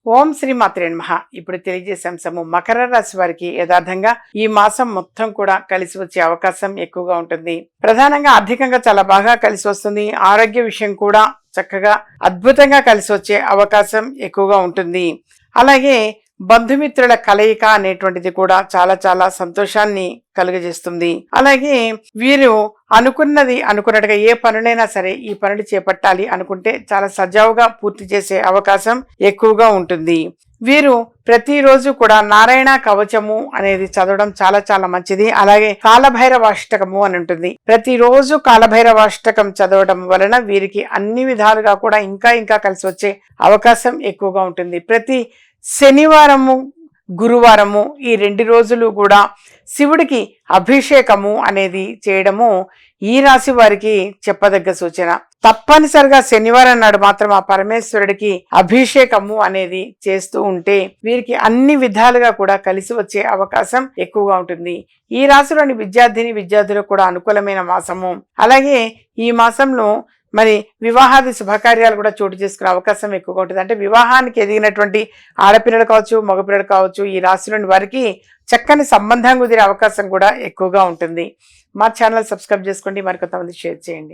ఓం శ్రీ మాత్రే నమః. ఇప్పుడు తెలియజేసే అంశము మకర రాశి వారికి యథార్థంగా ఈ మాసం మొత్తం కూడా కలిసి వచ్చే అవకాశం ఎక్కువగా ఉంటుంది. ప్రధానంగా ఆర్థికంగా చాలా బాగా కలిసి వస్తుంది. ఆరోగ్య విషయం కూడా చక్కగా అద్భుతంగా కలిసి వచ్చే అవకాశం ఎక్కువగా ఉంటుంది. అలాగే బంధుమిత్రుల కలయిక అనేటువంటిది కూడా చాలా చాలా సంతోషాన్ని కలుగజేస్తుంది. అలాగే వీరు అనుకున్నట్టుగా ఏ పనులైనా సరే ఈ పనులు చేపట్టాలి అనుకుంటే చాలా సజావుగా పూర్తి చేసే అవకాశం ఎక్కువగా ఉంటుంది. వీరు ప్రతిరోజు కూడా నారాయణ కవచము అనేది చదవడం చాలా చాలా మంచిది. అలాగే కాలభైరవాష్టకము అని ఉంటుంది. ప్రతిరోజు కాలభైరవాష్టకం చదవడం వలన వీరికి అన్ని విధాలుగా కూడా ఇంకా కలిసి వచ్చే అవకాశం ఎక్కువగా ఉంటుంది. ప్రతి శనివారము గురువారము ఈ 2 రోజులు కూడా శివుడికి అభిషేకము అనేది చేయడము ఈ రాశి వారికి చెప్పదగ్గ సూచన. తప్పనిసరిగా శనివారం నాడు మాత్రం ఆ పరమేశ్వరుడికి అభిషేకము అనేది చేస్తూ ఉంటే వీరికి అన్ని విధాలుగా కూడా కలిసి వచ్చే అవకాశం ఎక్కువగా ఉంటుంది. ఈ రాశిలోని విద్యార్థులకు కూడా అనుకూలమైన మాసము. అలాగే ఈ మాసంలో మరి వివాహాది శుభకార్యాలు కూడా చోటు చేసుకునే అవకాశం ఎక్కువగా ఉంటుంది. అంటే వివాహానికి ఎదిగినటువంటి ఆడపిల్లలు కావచ్చు, మగపిల్లలు కావచ్చు, ఈ రాశిలోని వారికి చక్కని సంబంధం కుదిరే అవకాశం కూడా ఎక్కువగా ఉంటుంది. మా ఛానల్ సబ్స్క్రైబ్ చేసుకోండి, మరికొంతమంది షేర్ చేయండి.